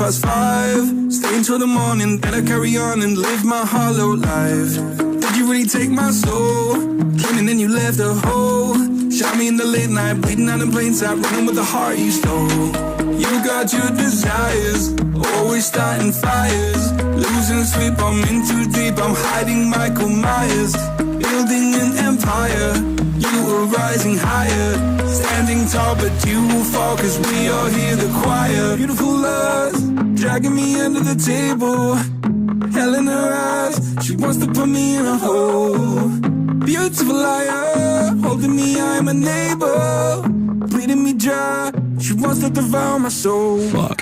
5:30. Stay until the morning, then I carry on and live my hollow life. Did you really take my soul? Came and then you left a hole. Shot me in the late night, bleeding out in plain sight, running with the heart you stole. You got your desires, always starting fires. Losing sleep, I'm in too deep, I'm hiding Michael Myers. Building an empire, you were rising higher. Standing tall, but you will fall, cause we all hear the choir. Beautiful lust, dragging me under the table. Hell in her eyes, she wants to put me in a hole. Beautiful liar, holding me, I'm a neighbor. Bleeding me dry, she wants to devour my soul. Fuck.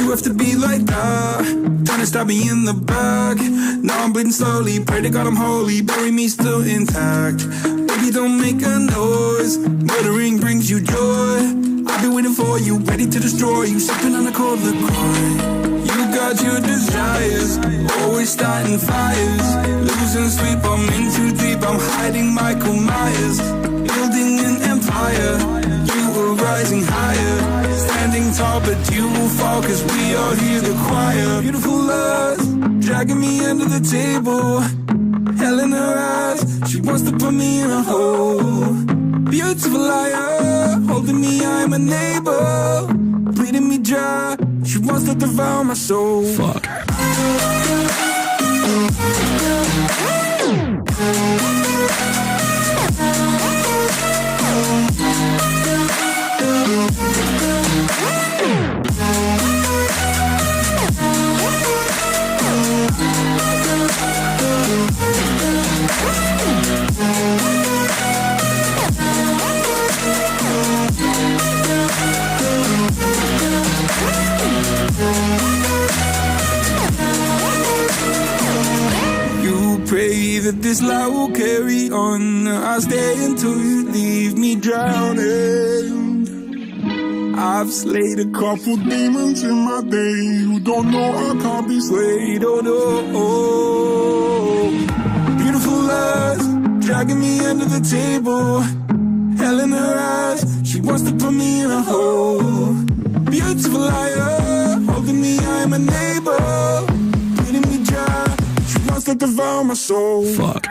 Have to be like that, trying to stab me in the back. Now I'm bleeding slowly, pray to God I'm holy, bury me still intact. Baby, don't make a noise, murdering brings you joy. I've been waiting for you, ready to destroy you, sipping on a cold liqueur. You got your desires, always starting fires. Losing sleep, I'm in too deep, I'm hiding Michael Myers. Building an empire, you were rising higher. Standing tall, but you will fall, cause we all hear the choir. Beautiful lust, dragging me under the table. Hell in her eyes, she wants to put me in a hole. Beautiful liar, holding me, I'm a neighbor. Bleeding me dry, she wants to devour my soul. Fuck. Pray that this light will carry on. I'll stay until you leave me drowning. I've slayed a couple demons in my day. You don't know I can't be swayed. Oh no. Beautiful lust, dragging me under the table. Hell in her eyes, she wants to put me in a hole. Beautiful liar, holding me, I'm a neighbor. Bleeding me dry, she wants to devour my soul. Fuck.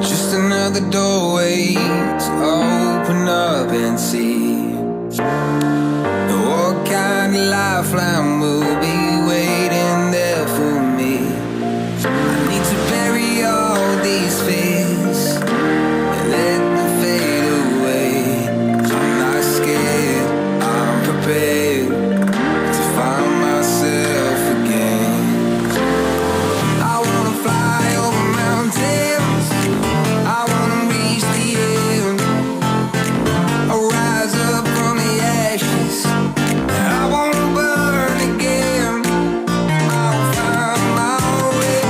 Just another doorway to open up and see what kind of lifeline will be waiting there for me. I need to bury all these fears and let them fade away. I'm not scared, I'm prepared to find myself again. I wanna fly over mountains, I wanna reach the end. I'll rise up from the ashes, I won't burn again. I'll find my way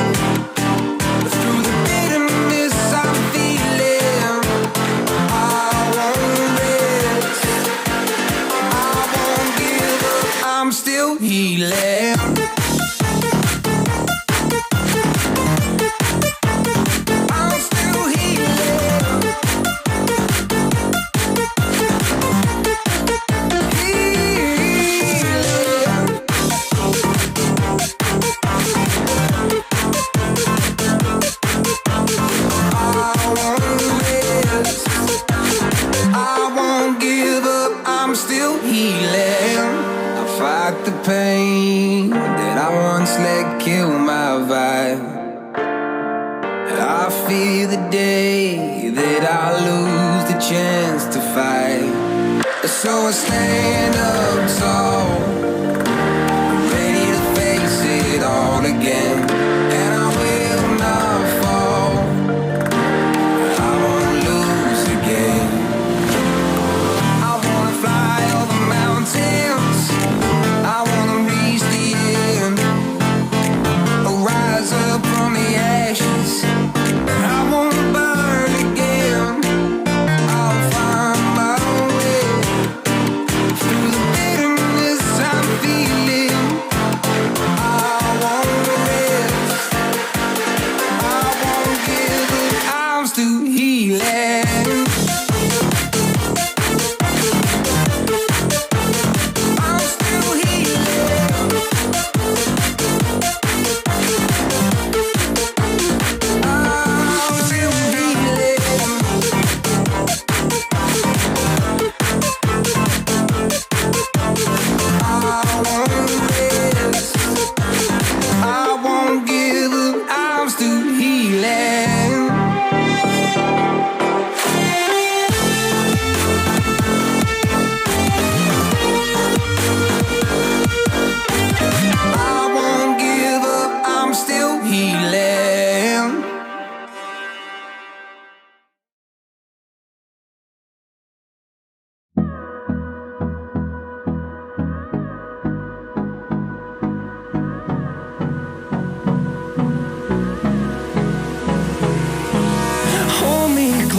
through the bitterness I'm feeling. I won't rest, I won't give up, I'm still healing. The pain that I once let kill my vibe, I fear the day that I lose the chance to fight. So I stand up tall, ready to face it all again, and I will not fall, I won't lose again. I wanna fly over mountains, I wanna reach the end, I'll rise up from the ashes, I won't burn again. I'll find my way through the bitterness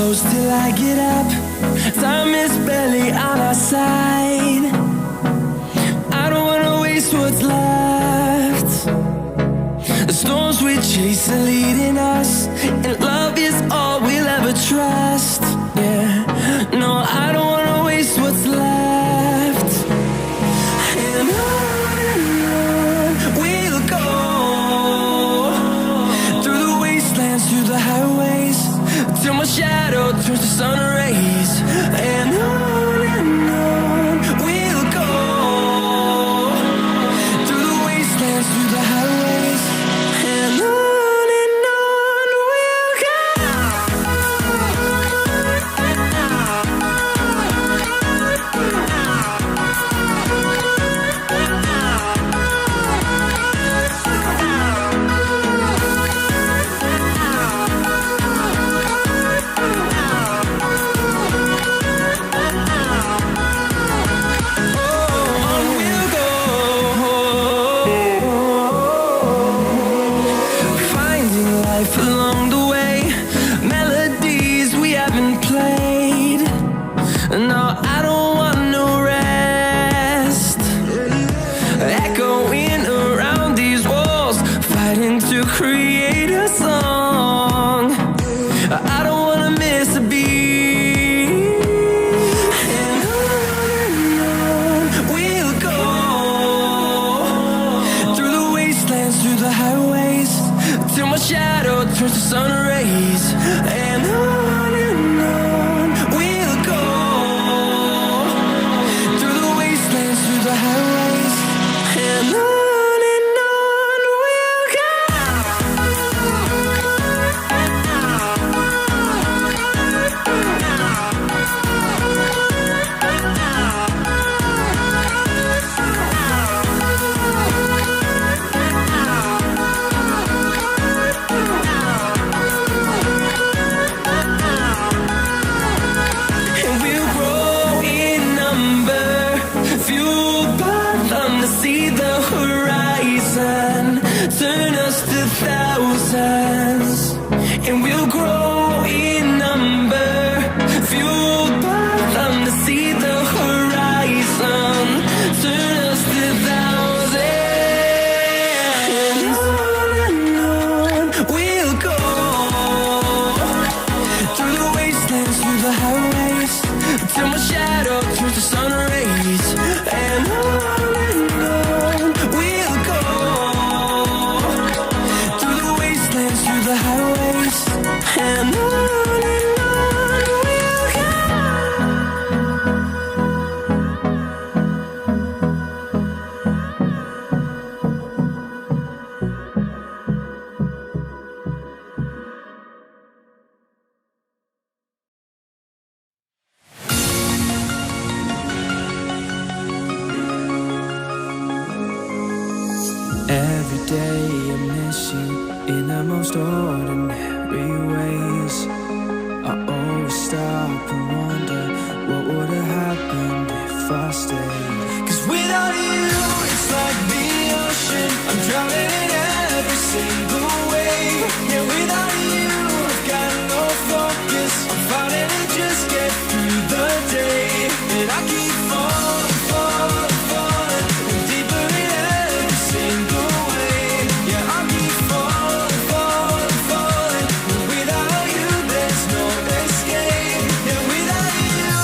close till I get up. Time is barely on our side. I don't wanna waste what's left. The storms we chase are leading us, and love is all we'll ever trust. Yeah, no, I don't wanna waste what's left. And on we'll go, through the wastelands, through the highways, till my shadow turns to sun rays. And on we'll go, through the wastelands, through the highways, and on we'll go. Along the way, melodies we haven't played. No, I don't want no rest. Echoing around these walls, fighting to create a song. I don't wanna miss a beat. And on we'll go, through the wastelands, through the highways, till my shadow turns to sun rays. And on we'll go, through the wastelands, through the highways, and on we'll go. And we'll grow in number, fueled by them to see the horizon, turn us to thousands. And we'll grow in number, fueled by them to see the horizon, turn us to thousands. And on we'll go, through the wastelands, through the highways, till my shadow turns to sun rays. And on we'll go, through the wastelands, through the highways, and on we'll go. Every day I miss you in the most ordinary ways. I always stop and wonder what would have happened if I stayed. 'Cause without you, it's like the ocean, I'm drowning in every single wave. Yeah, without you, I've got no focus, I'm fighting to just get through the day. And I keep falling, falling, falling, and deeper in every single way. Yeah, I keep falling, falling, falling, and without you, there's no escape. Yeah, without you.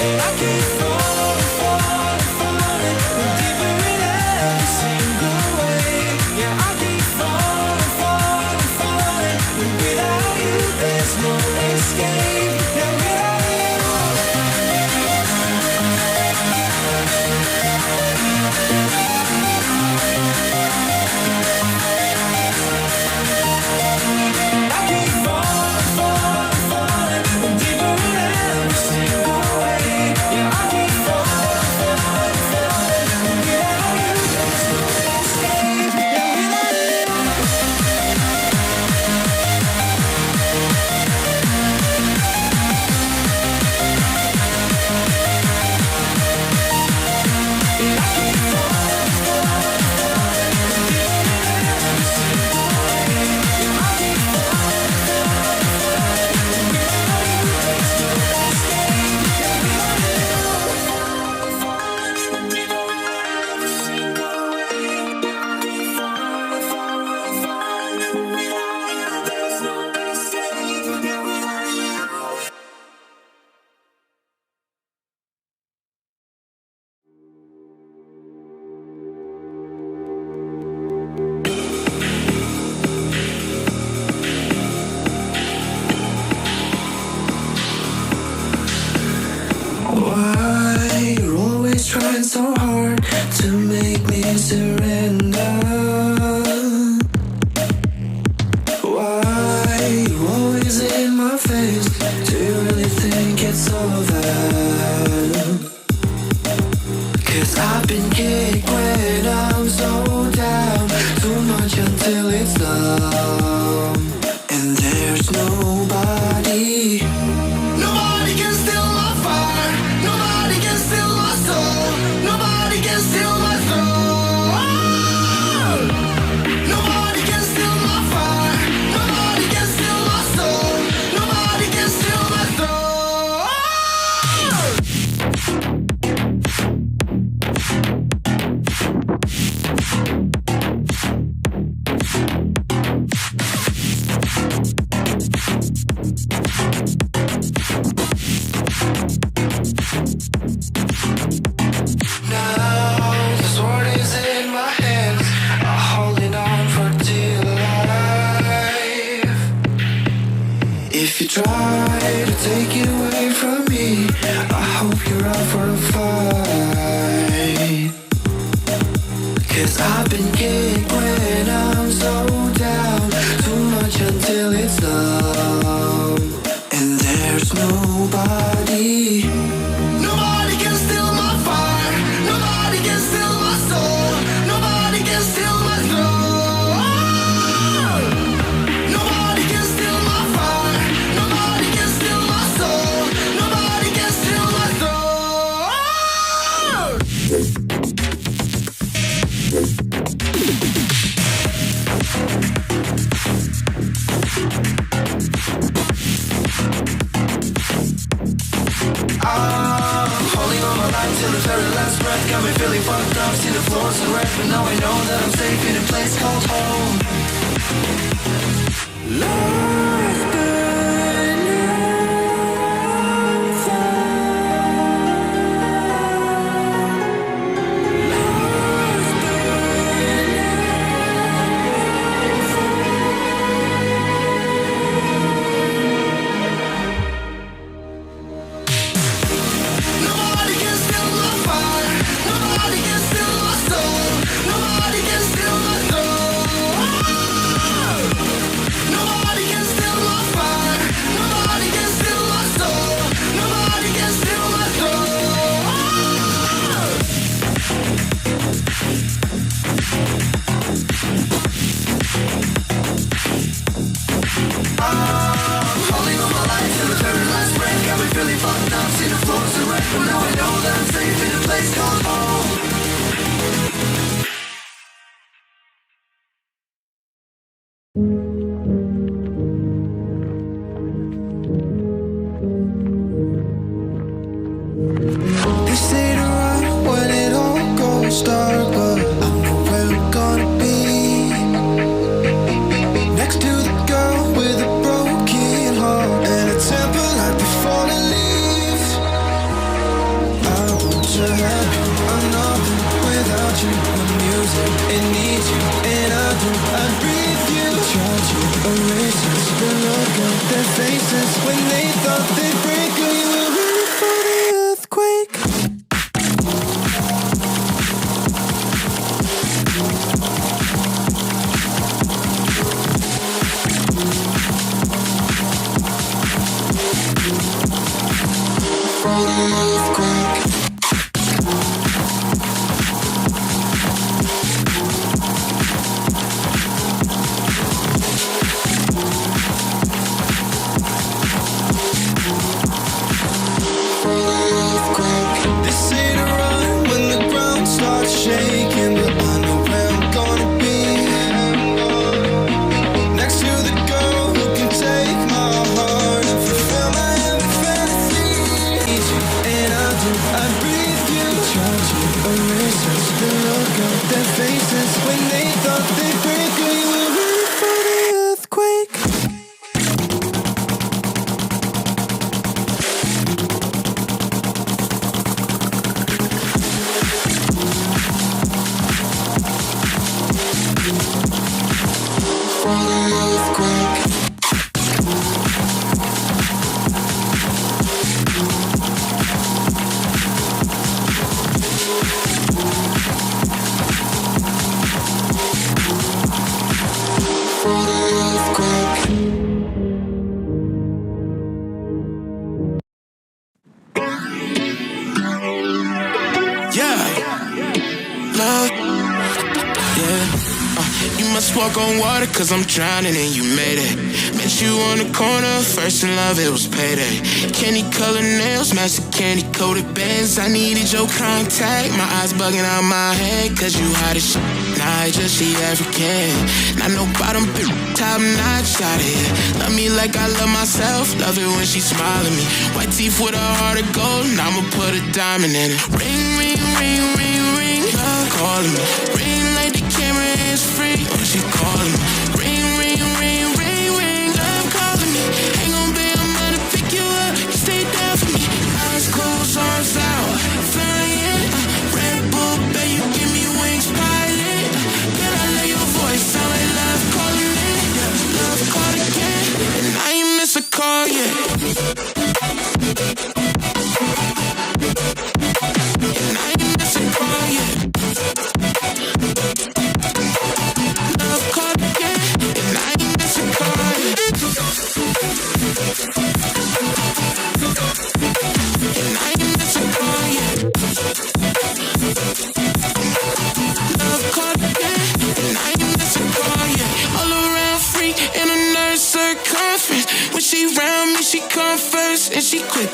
I keep falling, falling, falling, deeper in every single way. Yeah, I keep falling, falling, falling, without you there's no escape. Yeah, without you. I keep falling, falling, falling, deeper in every single way. Yeah, I keep falling, falling, falling, without you there's no escape. Yeah, without you. Why you're always trying so hard to make me surrender? Why you always in my face? Do you really think it's over? 'Cause I've been kicked when I'm so down, too much until it's numb. And there's nobody. Nobody can steal my fire. Nobody can steal my soul. Nobody can steal my soul. Nobody can steal my fire. Nobody can steal my soul. Nobody can steal my soul. Now the sword is in my hands, I'm holding on for dear life. If you try to take it away from me, I hope you're up for a fight. 'Cause I've been kicked when I'm so down, too much until it's numb. And there's nobody. Nobody can steal my fire. Nobody can steal my soul. Nobody can steal my soul. Nobody can steal my fire. Nobody can steal my soul. Nobody can steal my soul. I'm holding on my life till the very last breath. Got me feeling fucked up, see the floors and red, but now I know that I'm safe in a place called home. Nobody can steal my fire. Nobody can steal my soul. Nobody can steal my soul. Nobody can steal my fire. Nobody can steal my soul. Nobody can steal my soul. I'm holding on my life till the very last breath. Got me feeling fucked up, see the floors and red, but now I know that I'm safe in a place called home. They say to run when it all goes dark, but I know where we're gonna be. Next to the girl with a broken heart and a temper like the fallen leaves. the look on their faces when they thought they'd break. We were ready for the earthquake. Walk on water cause I'm drowning and you made it. Met you on the corner, first in love it was payday. Candy colored nails, match the candy coated bands. I needed your contact, my eyes bugging out my head. Cause you hot as shit, nah I just she African. Not no bottom bitch, top notch out of here. Love me like I love myself, love it when she smile at me. White teeth with a heart of gold, and I'ma put a diamond in it. Ring, ring, ring, ring, ring, love calling me. Ring like the camera is free, oh she calling me. Ring, ring, ring, ring, ring, love calling me. Ain't gon' be, I'm gonna pick you up, you stay down for me. Eyes closed, arms out, flying. Red Bull, bet you give me wings, pilot. Girl, I love your voice, sound like love calling me. Love called again, and I ain't miss a call yet. And I ain't miss a call yet. Love called again, and I ain't miss a call yet. And I ain't miss a call yet. Love called again, and I ain't miss a call yet. All around freak in a nurse circumference. When she round me, she come first, and she quick.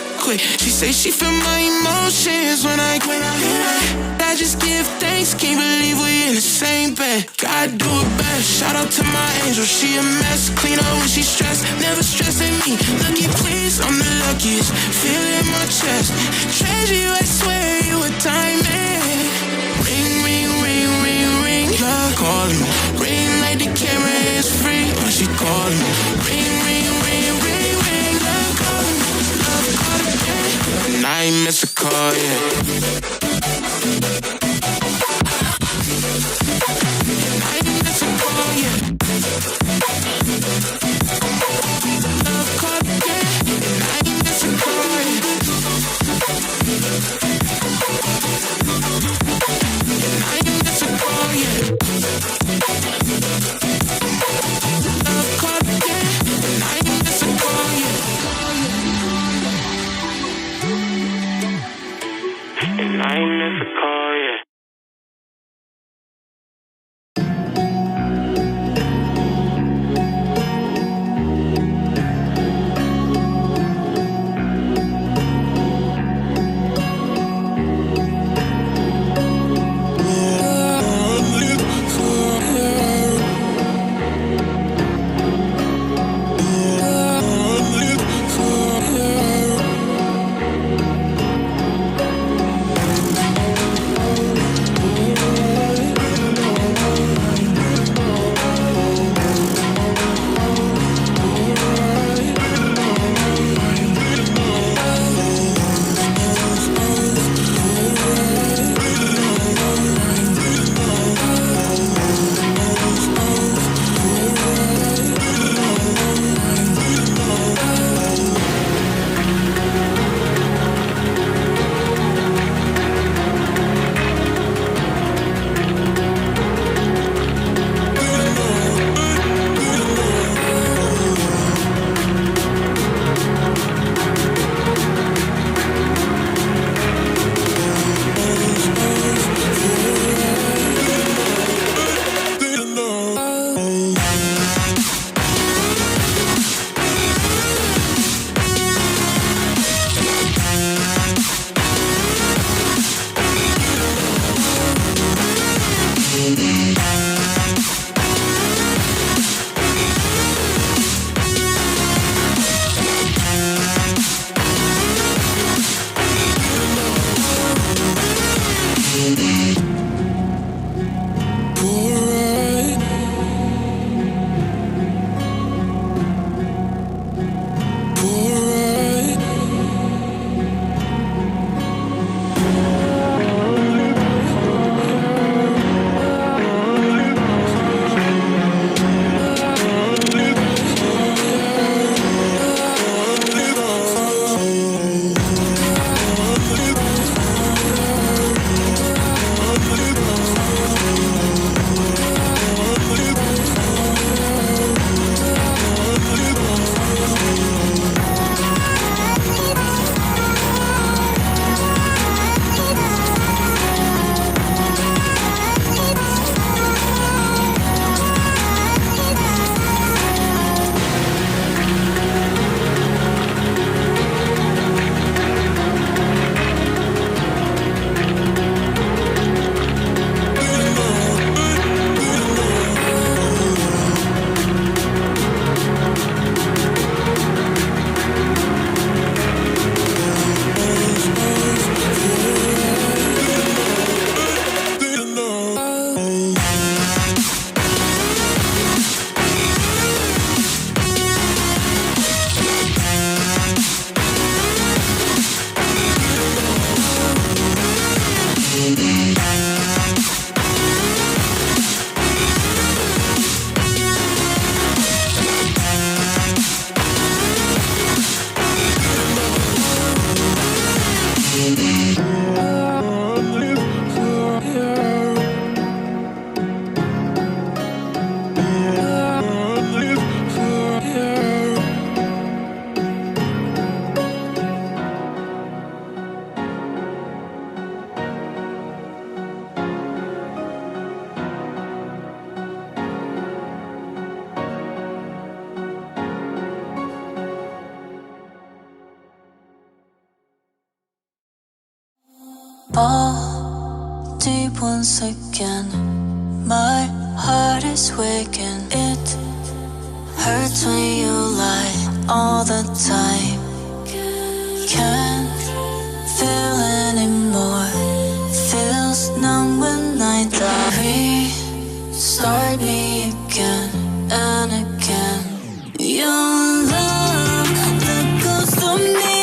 She say she feel my emotions when I hit her. I just give thanks, can't believe we in the same bed. God do it best, shout out to my angel. She a mess, clean up when she stressed, never stressing me. Lucky please, I'm the luckiest, feel it in my chest. Treasure you, I swear you a diamond. Ring, ring, ring, ring, ring, love calling me. Ring like the camera is free, when she calling me. Ring, ring, ring, ring, ring, love calling me. Love calling me, and I ain't miss a call yet. And I ain't miss a call yet. Love called again, and I ain't miss a call yet. And I ain't miss a call yet. Love called again, and I ain't miss a call yet. And I ain't miss a call yet. Deep once again, my heart is waking. It hurts when you lie all the time. Can't feel anymore. Feels numb when I die. Restart me again and again. Your love, the ghost of me.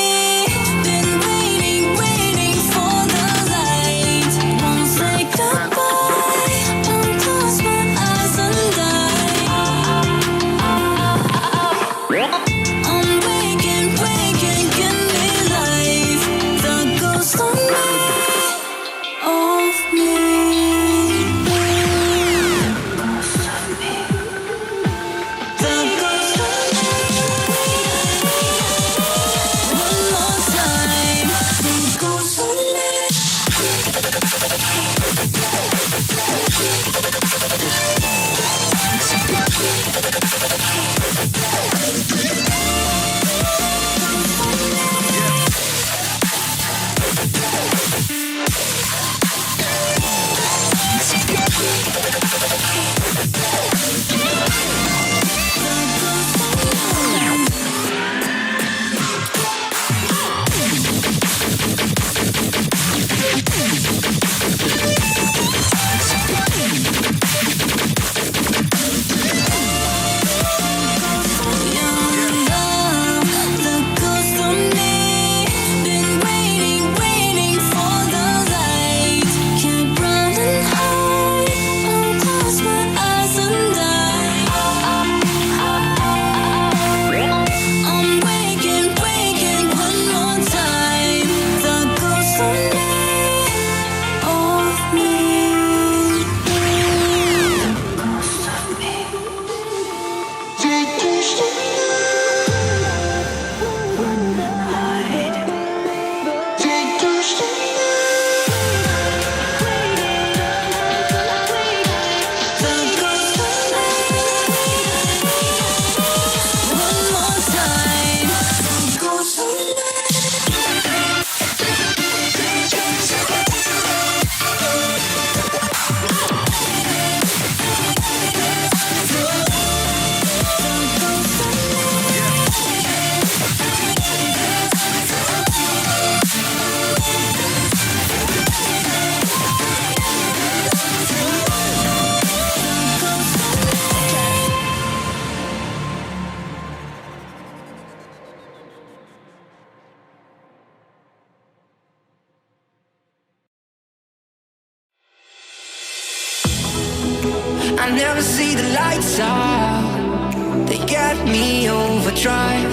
I never see the lights out, they get me overdrive.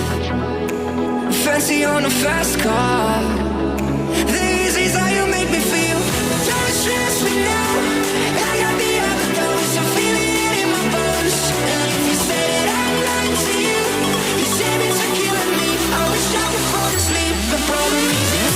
Fancy on a fast car, this is how you make me feel. Don't stress me now, I got the overdose, I'm feeling it in my bones. And if you say that I'm lying to you, you say me to killing me. I wish I could fall asleep, the problem is you.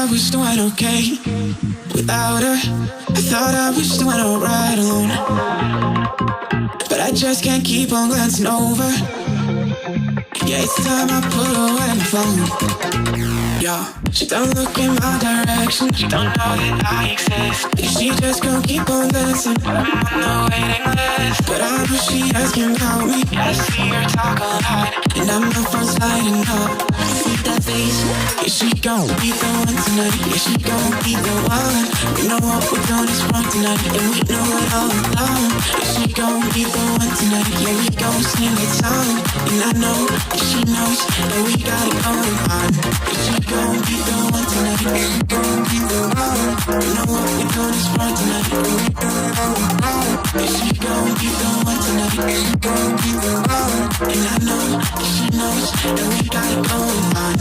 I was doing okay without her. I thought I was doing alright alone, but I just can't keep on glancing over. Yeah, it's time I put away my phone. Yeah, she don't look in my direction. She don't know that I exist. She just gon' keep on dancing. I'm on the waiting list, but I know she asking about me. I see her talk a lot, and I'm the first lighting up. See that face? Yeah, she gon' be the one tonight. Yeah, she gon' be the one. We know what we're doing is wrong tonight, and we know it all along. Yeah, she gon' be the one tonight. Yeah, we gon' sing a song, and I know that she knows that we got it going on. Yeah, she gon' be the one tonight. Yeah, she gon' be the one. We know what we're doing is wrong tonight, and we know it all along. Yeah, she gon' be the one tonight. Yeah, she gon' be the one, and I know that she knows that we got it going on.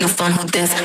No fun with this.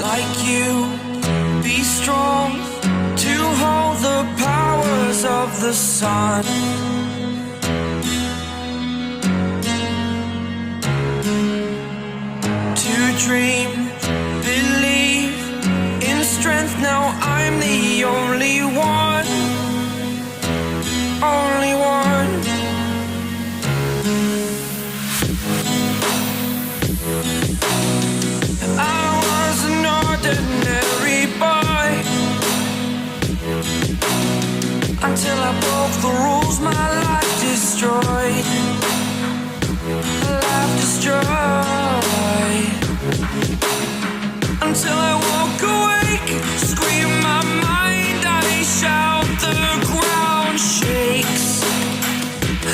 Like you, be strong to hold the powers of the sun. To dream, believe in strength. Now I'm the only one, only one. Ordinary boy, until I broke the rules, my life destroyed. Life destroyed. Until I walk awake, scream my mind, I shout, the ground shakes.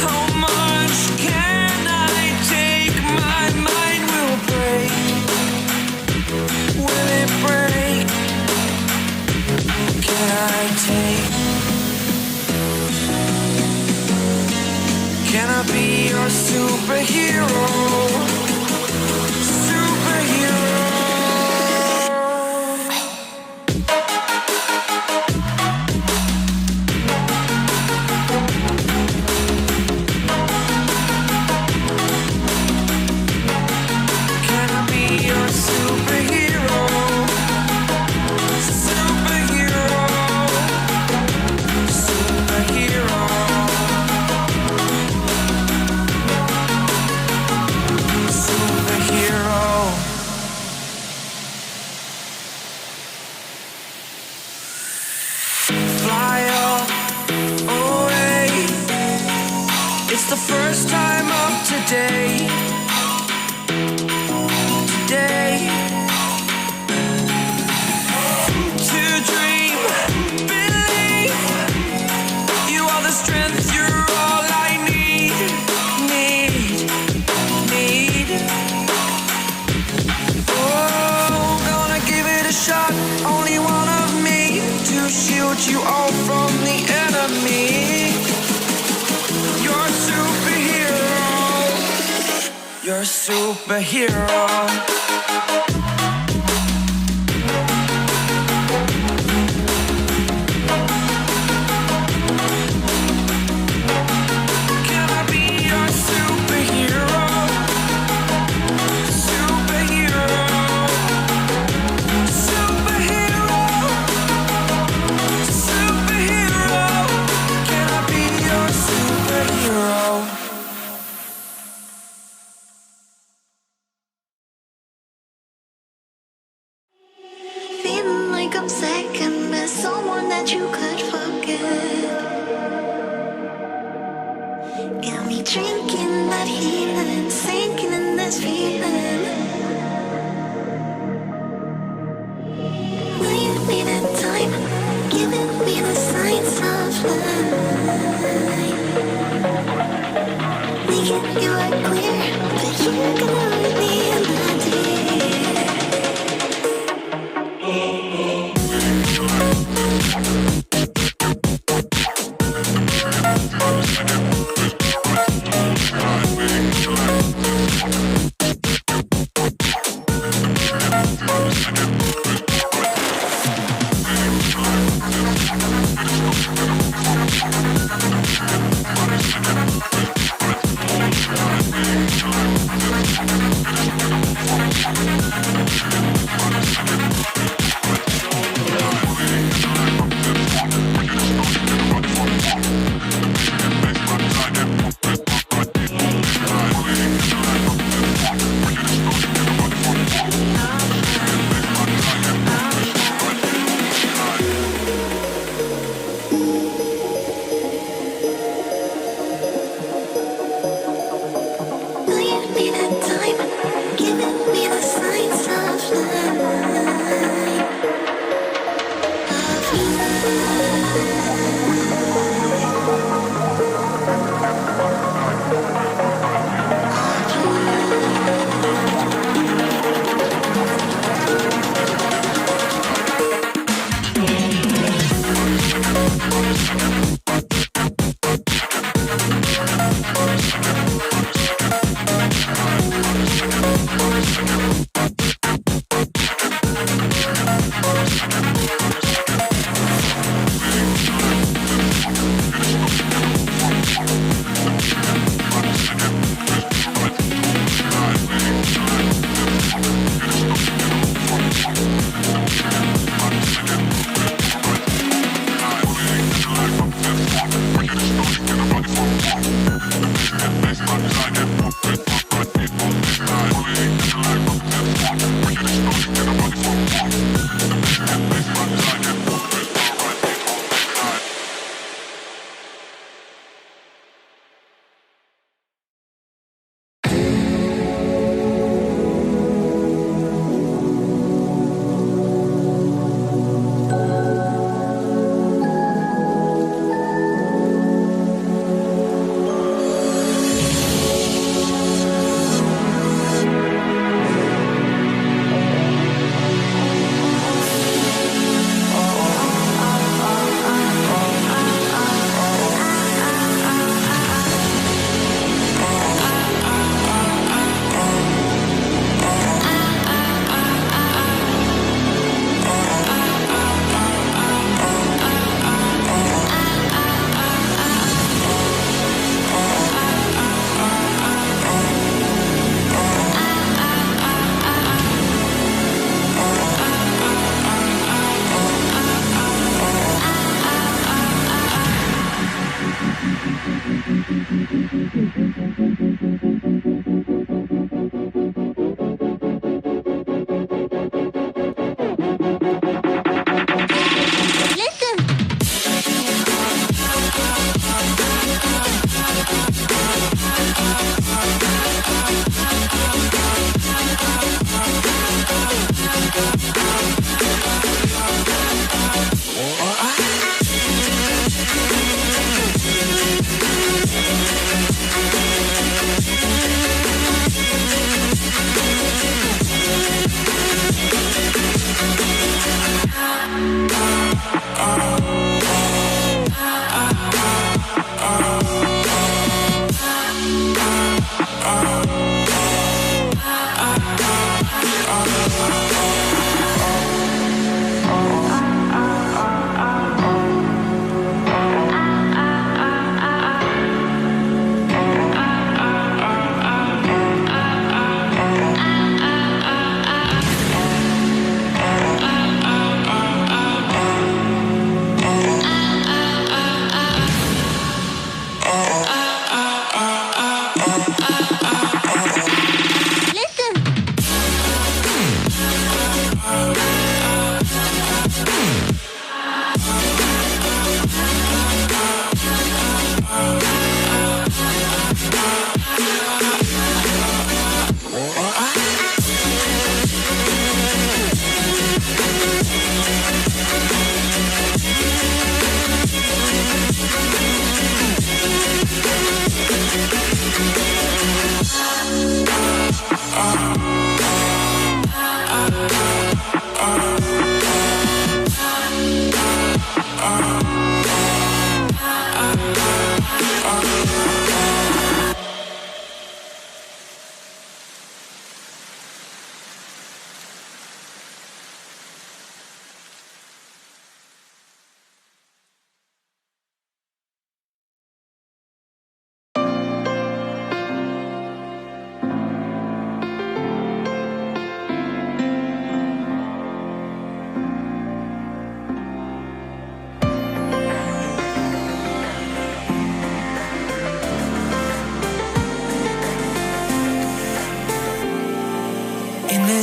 How much can I take? My mind will break. Will it break? Can I take? Can I be your superhero? Superhero. Can I be your superhero? The first time of today, to dream, believe, you are the strength, you're all I need. Oh, gonna give it a shot, only one of me, to shield you all from the enemy. You're a superhero. Can I be your superhero? Superhero. Superhero. Superhero. Can I be your superhero? I'm second best, someone that you could forget. Got me drinking that healing, sinking in this feeling. Will you be that time, giving me the signs of life? Making you are clear, but you're gonna leave me in the deep.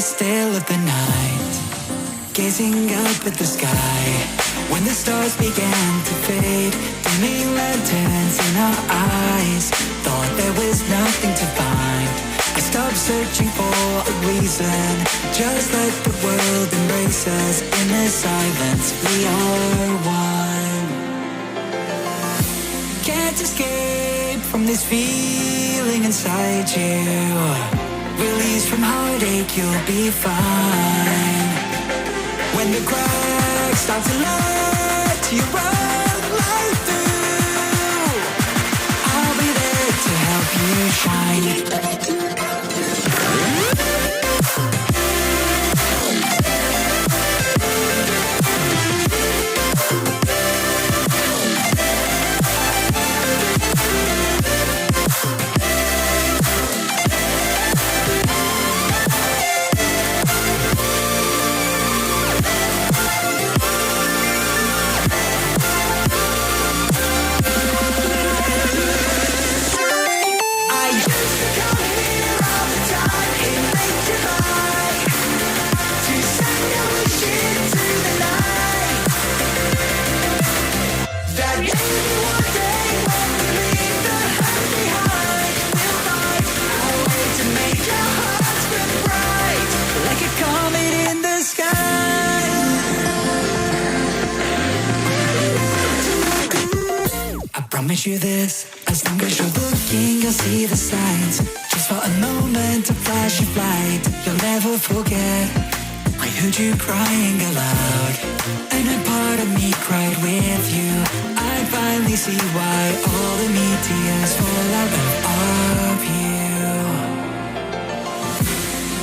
still of the night, gazing up at the sky. When the stars began to fade, dimming lanterns in our eyes, thought there was nothing to find. I stopped searching for a reason, just let the world embrace us. In the silence we are one. Can't escape from this feeling inside you. Release from heartache, you'll be fine. When the cracks start to let you run right through, I'll be there to help you shine. Promise you this, as long as you're looking, you'll see the signs. Just for a moment, a flash of light, you'll never forget. I heard you crying aloud, and a part of me cried with you. I finally see why all the meteors fall out of you.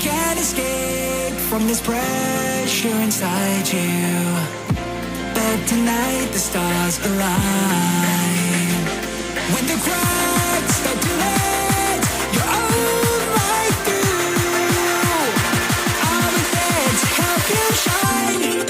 Can't escape from this pressure inside you, but tonight the stars align. When the cracks start to let your own light through, I'll be there to help you shine.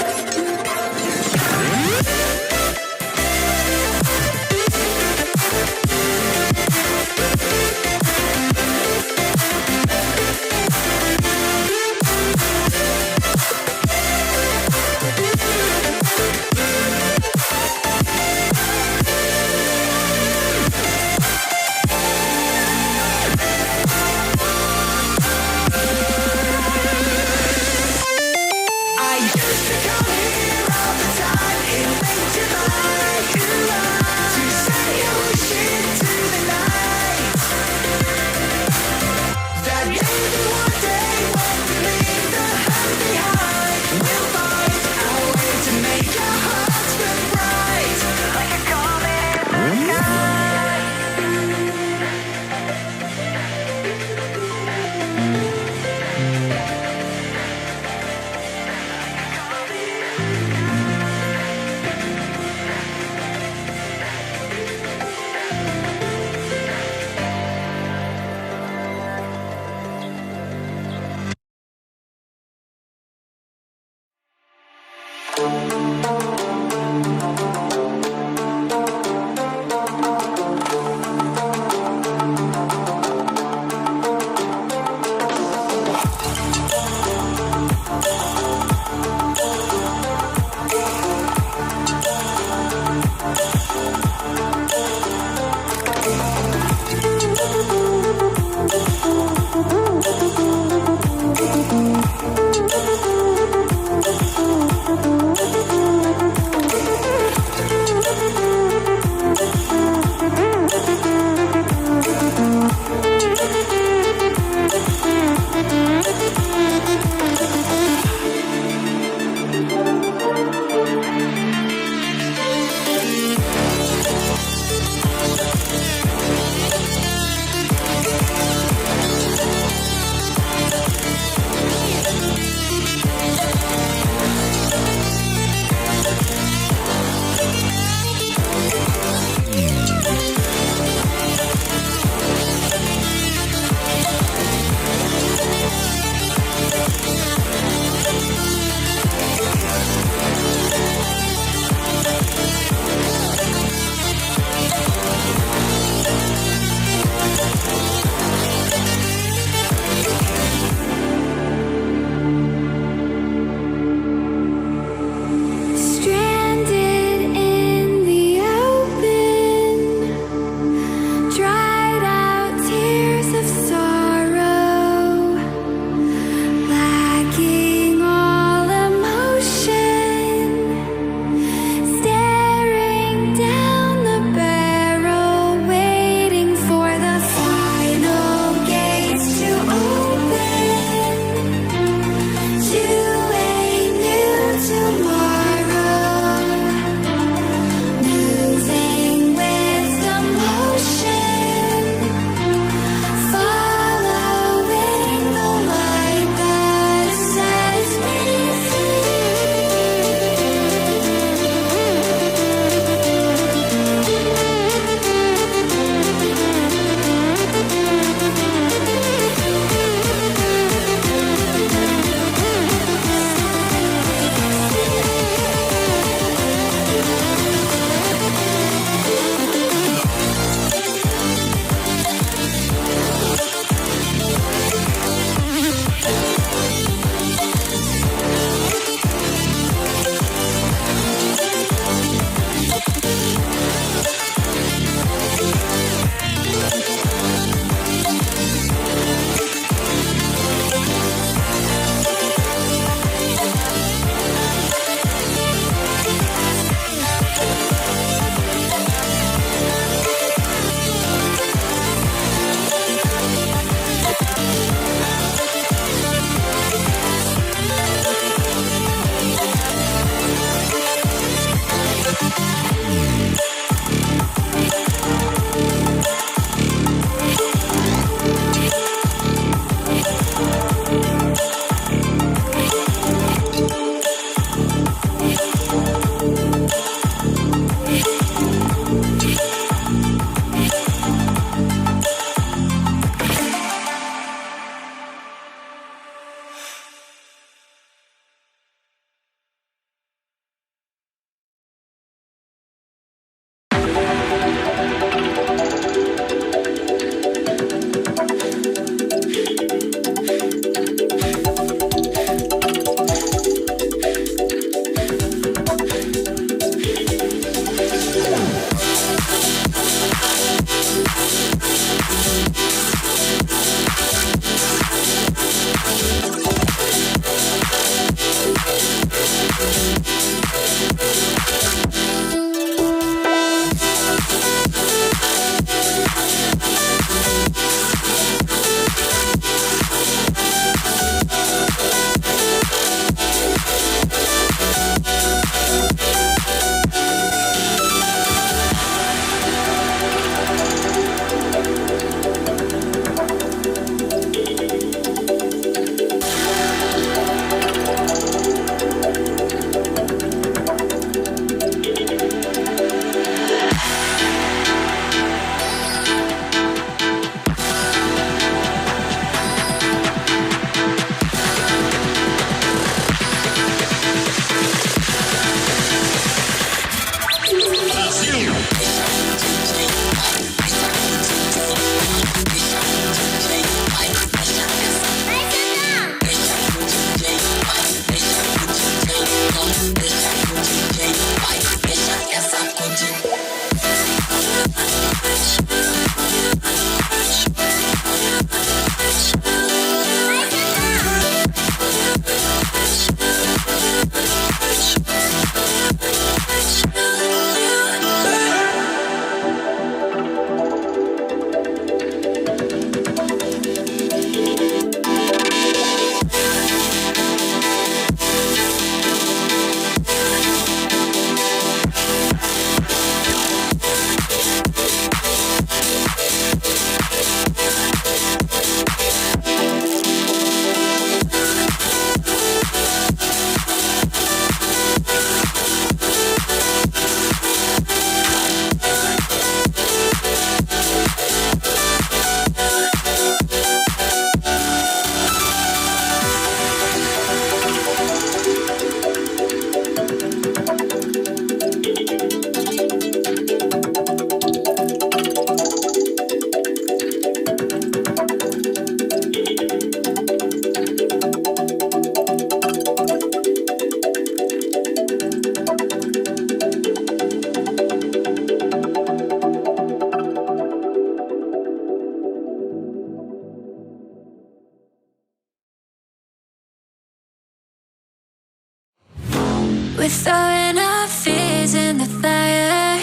We're throwing our fears in the fire,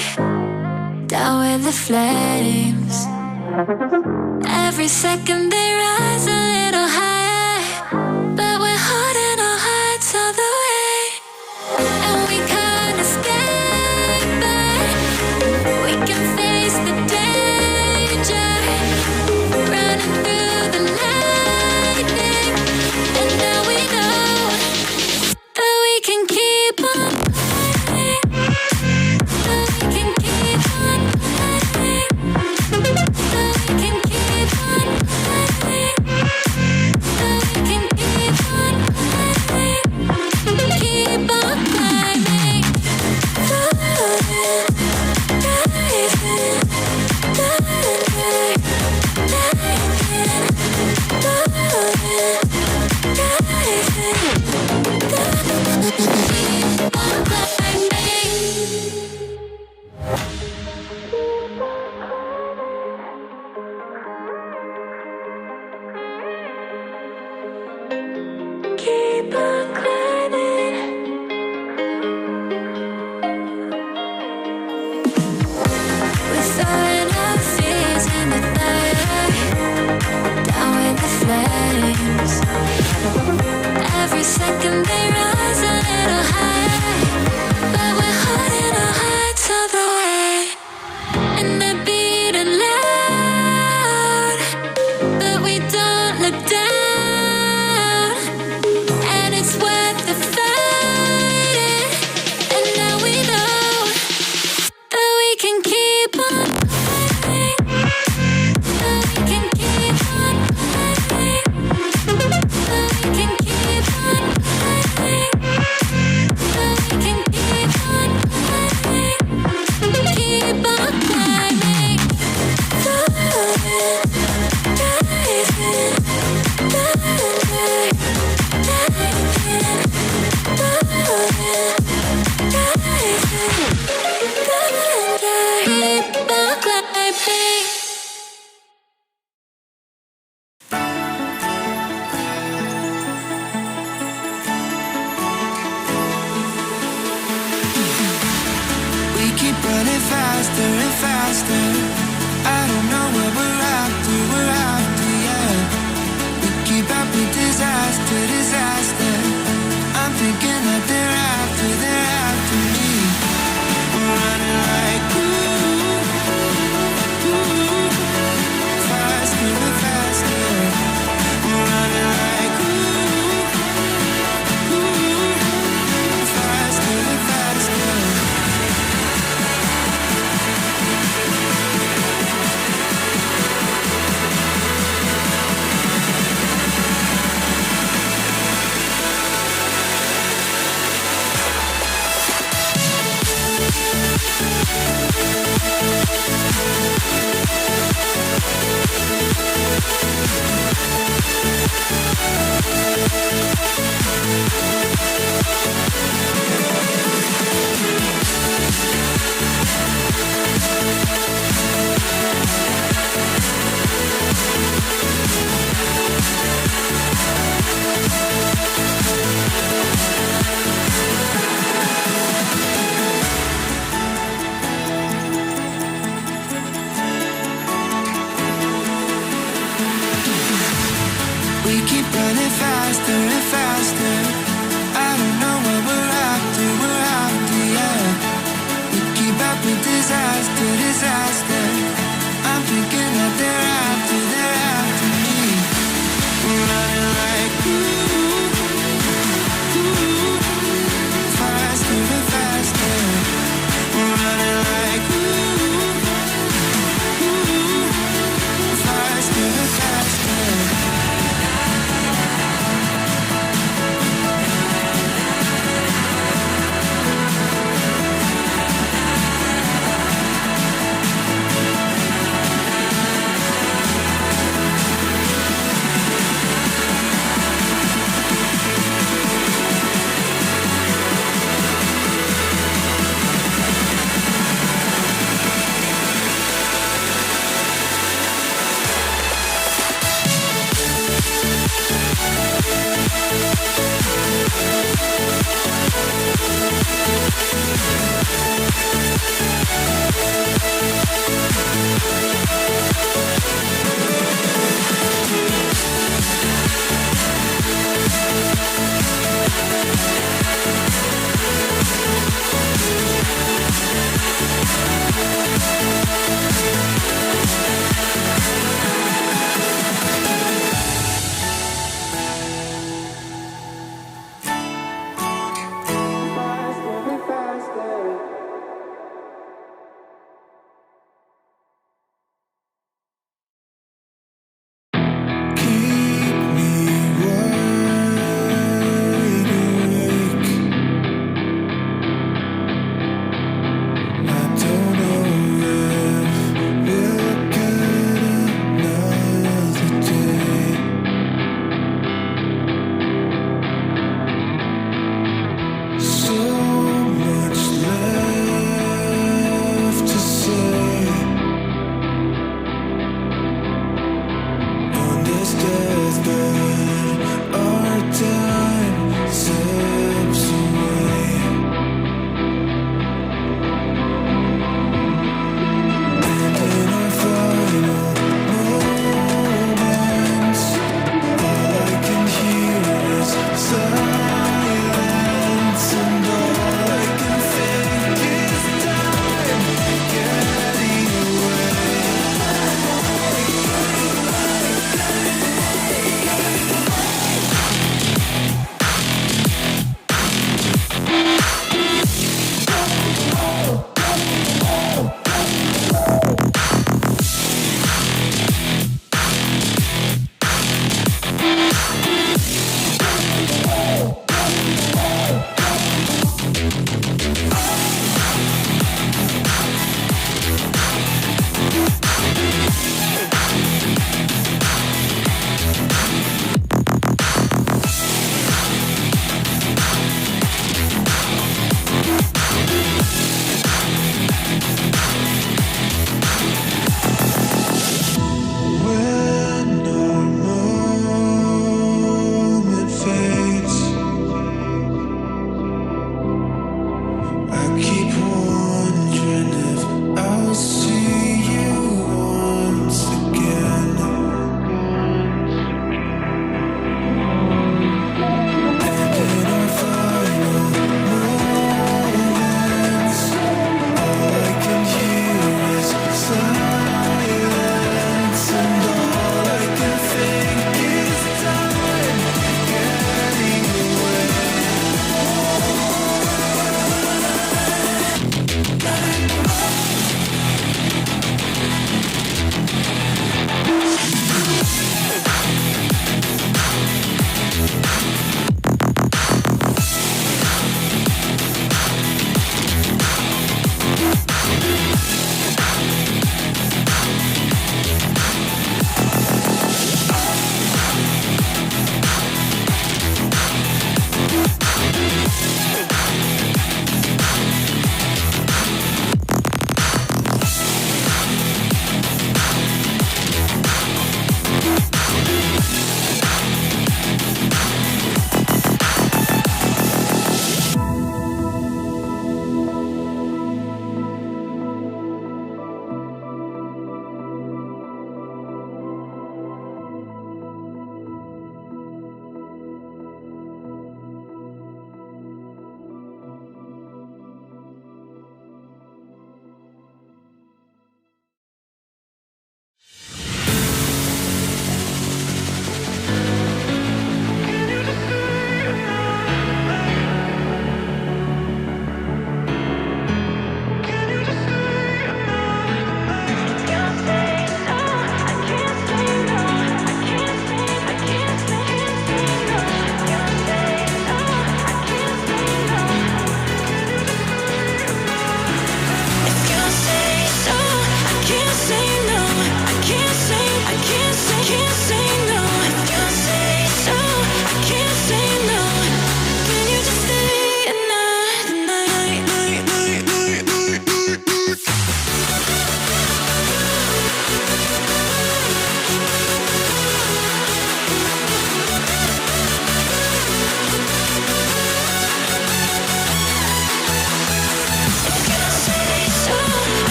down with the flames. Every second they rise a little higher, but we're holding our hearts all the way. And we can't escape it. We can face the danger, running through the lightning. And now we know that we can keep on fighting, that we can keep on fighting, that we can keep on fighting, that we can keep on fighting, keep on climbing, floating, rising, diving, diving, floating, rising, keep on climbing. Keep on climbing. We're throwing our fears in the fire, down with the flames. Every second they rise a little higher, but we're holding our hearts all the way. And they're beating loud, but we don't look down. And it's worth the fighting. And now we know that we can keep on fighting, that we can keep on fighting, that we can keep on fighting, that we can keep on fighting, keep on climbing, floating, rising, diving, diving, floating, rising, diving, keep on climbing. We keep running faster and faster. I don't know what we're after, yeah. We keep up with disaster, disaster. I'm thinking that they're after me. We're running like faster and faster. We're running like faster and faster. I keep wondering if I'll see you once again. And in our final moments, all I can hear is silence, and all I can think is time getting away.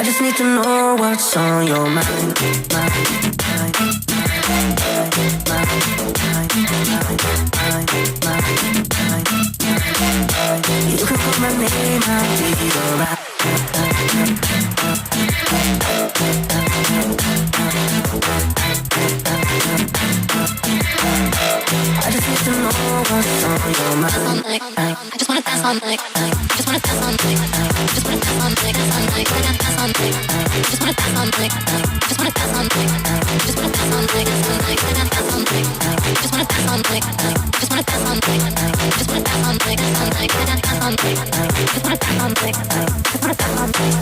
I just need to know what's on your mind, You can call my name, I'll be alright. I just need to know what's on your mind. I just wanna dance all night. I just wanna dance all night. I just wanna dance all night. Dance all night. I just wanna dance all night. I just wanna dance all night. I just wanna dance all night. Dance all night. I just wanna dance all night. I just wanna dance all night. I just wanna dance all night. Dance all night. Dance all night. I just wanna dance all night. I just wanna dance all night.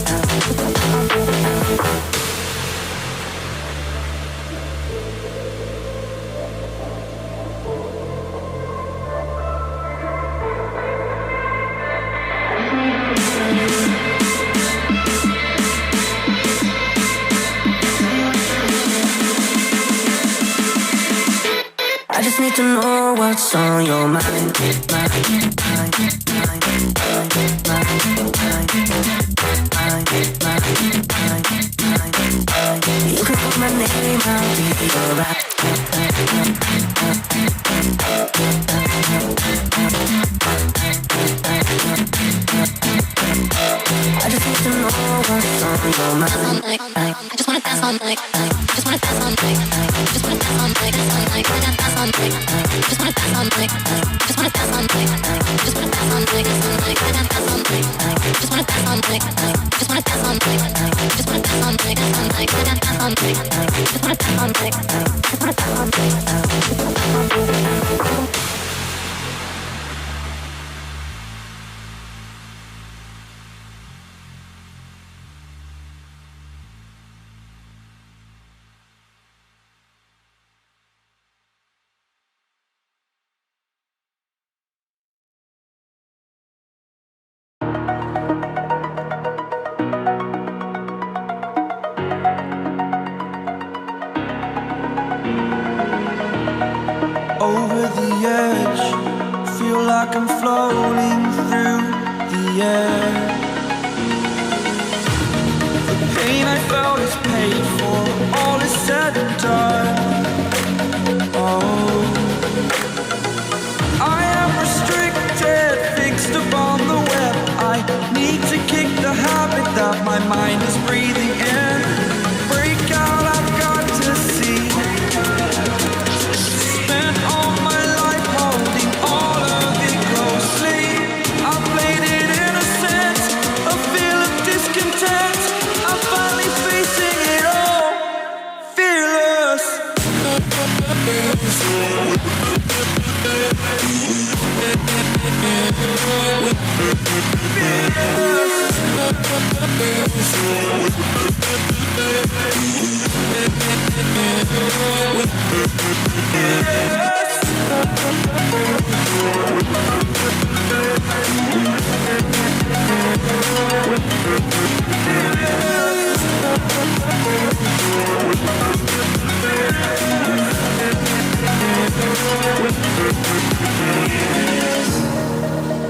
I just need to know what's on your mind. You can call my name, I'll be alright. I just need to know what's on your mind. I just wanna dance all night. I just wanna dance all night. I just wanna dance all night. Dance all night. Dance all night. I just wanna dance all night. I just wanna dance all night. I just wanna dance all night. Dance all night. Dance all night. I just wanna dance all night. I just wanna dance all night. I just wanna dance all night. Dance all night. Dance all night. I just wanna dance all night. I just wanna dance all night. Over the edge, feel like I'm floating through the air. The pain I felt is paid for, all is said and done. Oh, I am restricted, fixed upon the web. I need to kick the habit that my mind is breathing in. Break out, I've got to see. Spent all my life holding all of it closely. I played it innocent, a feel of discontent. I'm finally facing it all, fearless.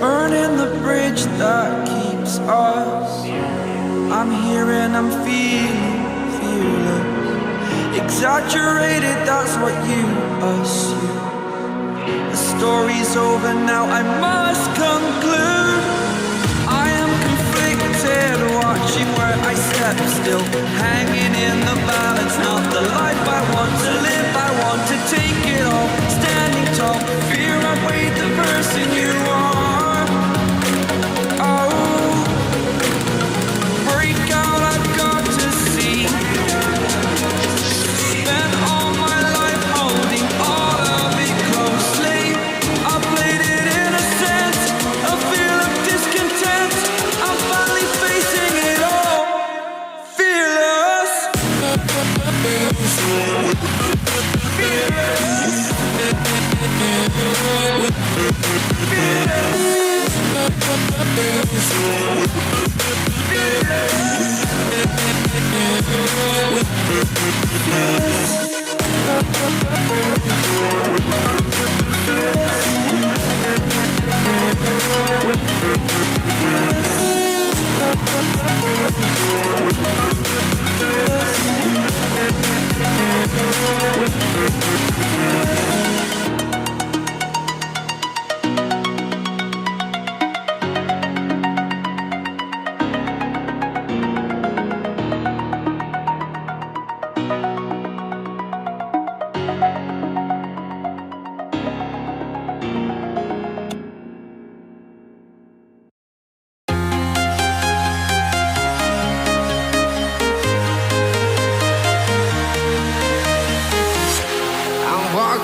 Burning the bridge that keeps us. I'm here and I'm feeling fearless. Exaggerated, that's what you assume. The story's over now, I must conclude. I am conflicted, watching where I step still, hanging in the balance. Not the life I want to live, I want to take it all. Standing tall, fear outweighed the person you are.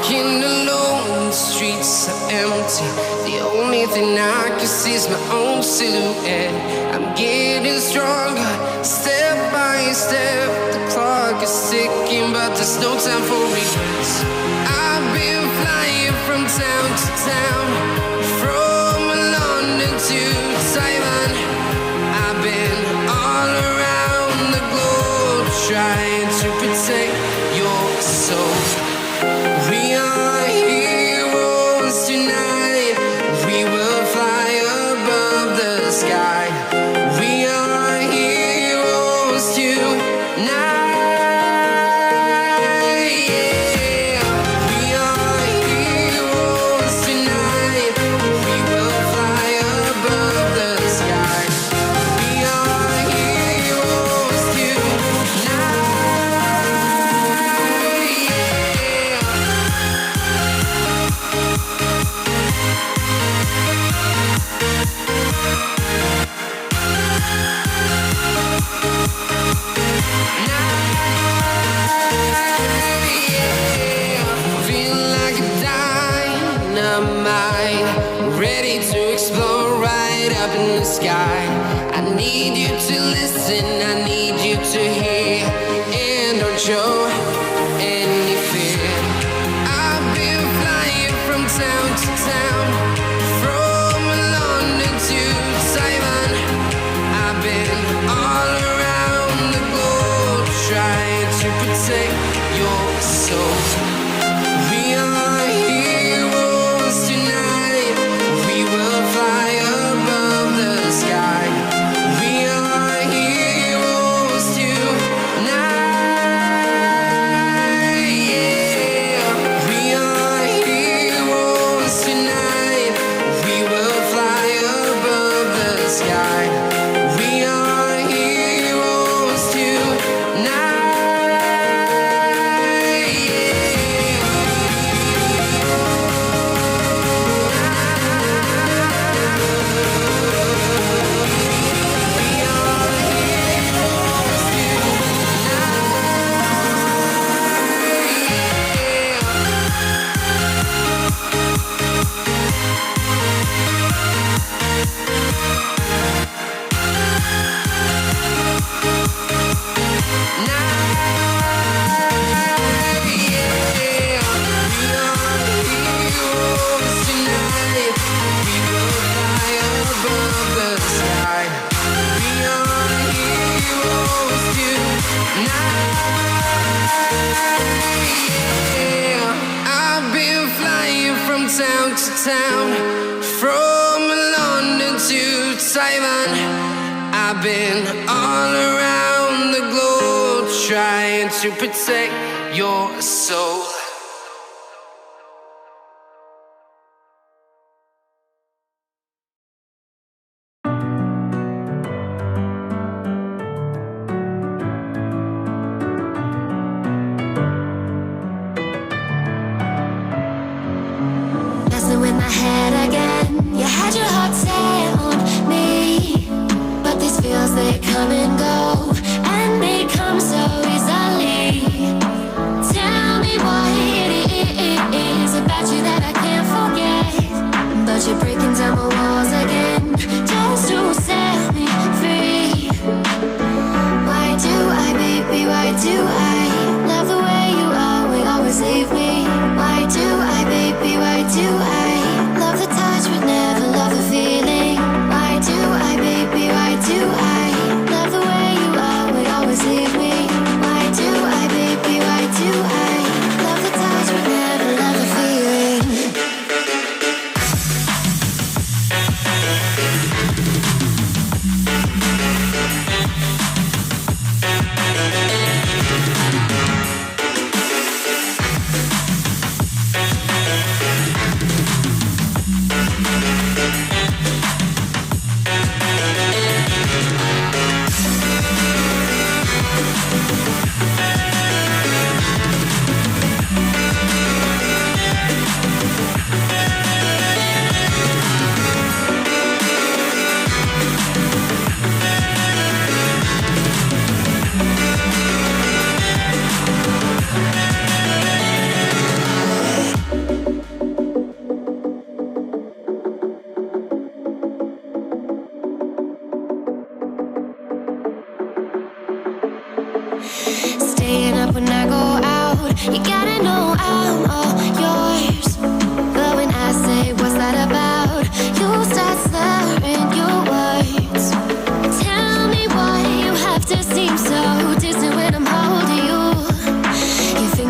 Walking alone, the streets are empty. The only thing I can see is my own silhouette. I'm getting stronger, step by step. The clock is ticking, but there's no time for regrets. I've been flying from town to town, from London to Taiwan. I've been all around the globe, trying to protect your soul. We are heroes tonight. We will fly above the sky. We are heroes tonight. Yeah. We are heroes tonight. We will fly above the sky. We are heroes tonight. Feel like a dynamite, ready to explode right up in the sky. I need you to listen, I need you to hear, and don't show any fear. I've been flying from town to town, from London to Taiwan. I've been all around the globe, trying to protect your soul. We are heroes tonight. We will fly above the sky. We are heroes tonight. Yeah. We are heroes tonight. We will fly above the sky. We are heroes tonight. I've been flying from town to town, from London to Taiwan. I've been all around the globe, trying to protect your soul. Messing with my head again. You had your heart set on me, but these feels, they come and go, and they come so easily. Tell me why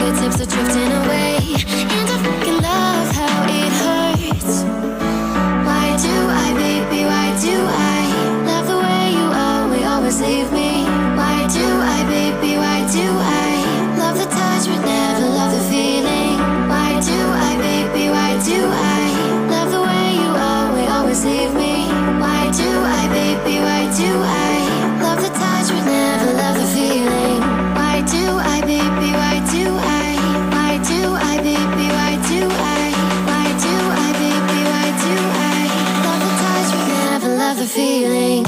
fingertips are drifting away, and I fucking love how it hurts. Why do I, baby, why do I love the way you always leave me? Why do I, baby, why do I love the touch but never love the feeling? Why do I, baby, why do I love the way you always leave me? Why do I, baby, why do I love the touch but never love the feeling? Why do I, baby, why do I? Why do I, baby, why do I? Why do I, baby, why do I love the touch but never love the feeling?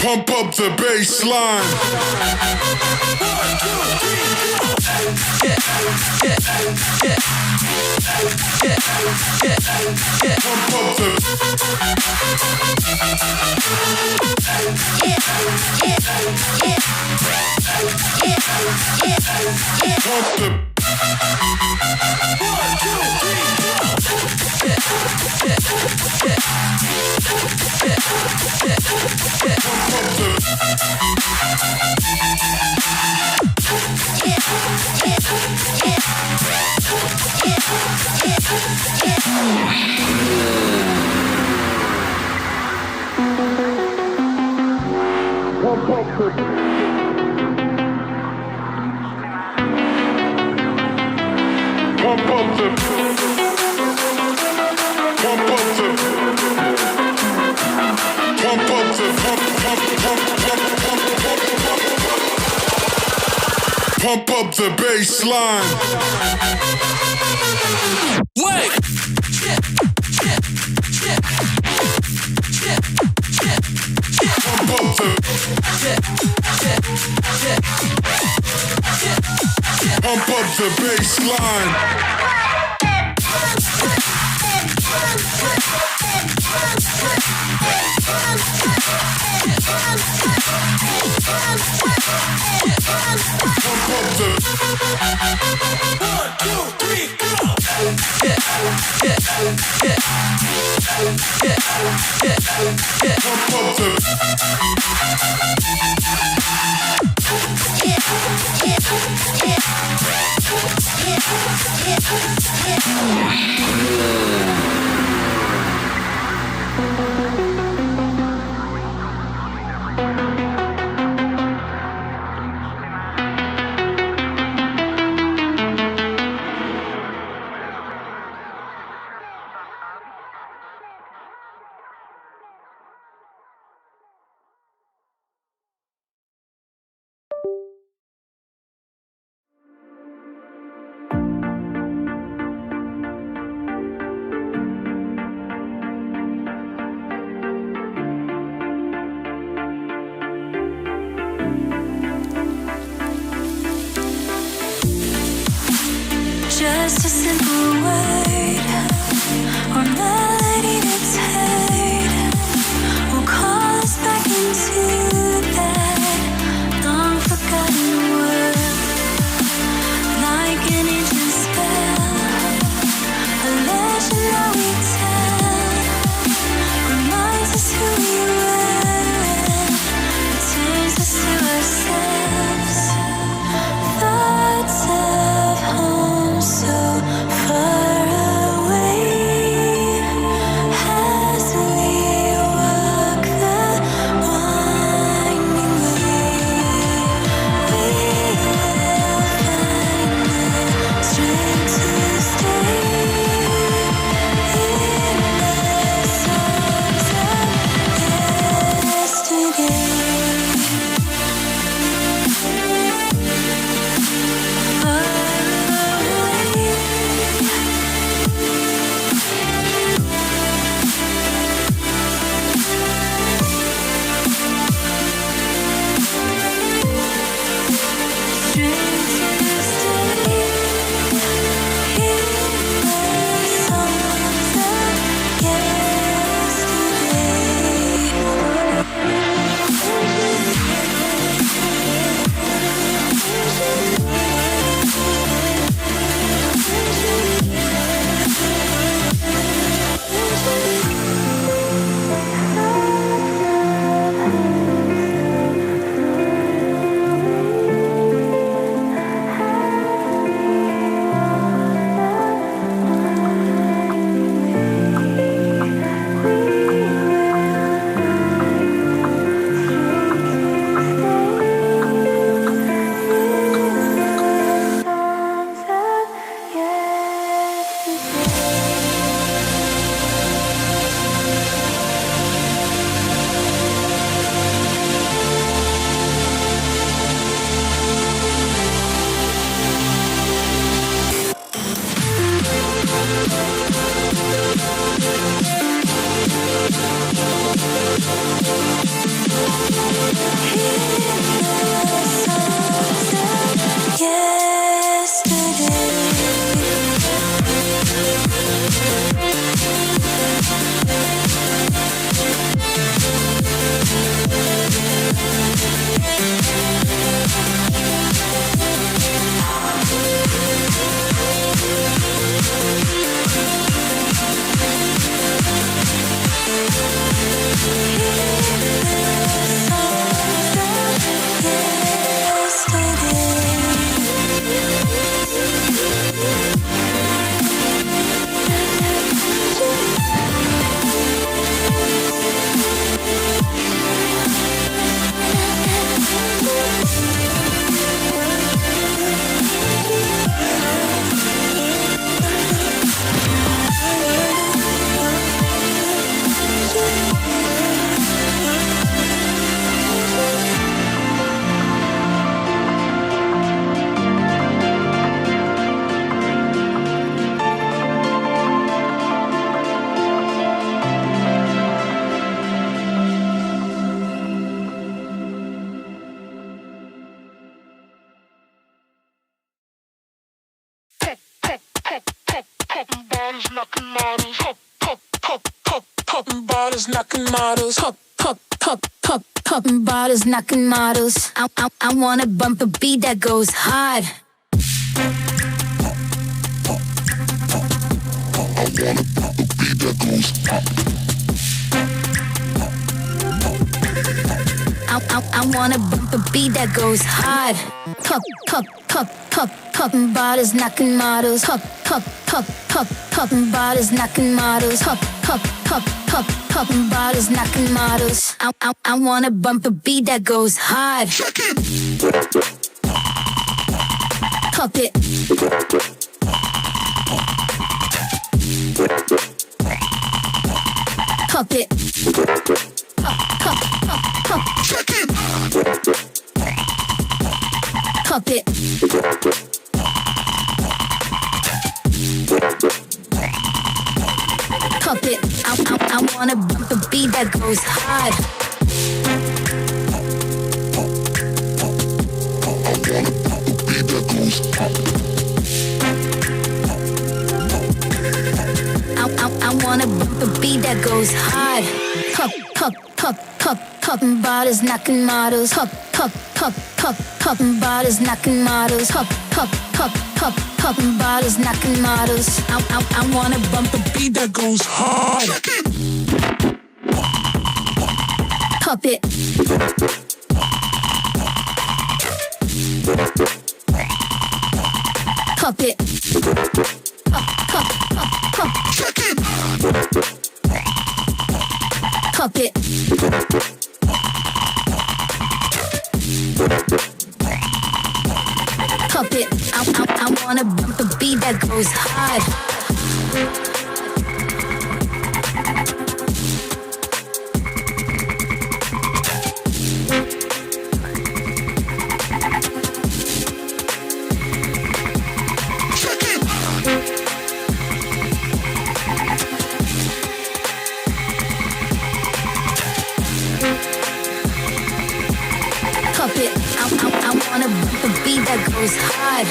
Pump up the bass line. Pump up the bass line. Wait. Pump up the. Pump up the bass line. Just a simple word or melody that's heard will call us back into that long forgotten world. Like an ancient spell, a legend that we tell reminds us who we were, returns us to ourselves. Thoughts of home so far away. Knocking models, popping bottles, knocking models. I wanna bump a beat that goes hard. I wanna bump a beat that goes hard. Popping bottles, knocking models. Popping bottles, knocking models. Popping bottles, knocking models. I wanna bump a beat that goes hard. Pop it. Pop it. Pop. Pop it. Pop it. I wanna bump a beat that goes hard. I wanna bump a beat that goes hard. Popping bottles, knocking models. Popping bottles, knocking models. Popping bottles, knocking models. I wanna bump a beat that goes hard. Pop it. Pop it. Pop. Pop it. Pop it. I wanna bump a beat that goes hard. Pop it. I wanna bump a beat that goes hard.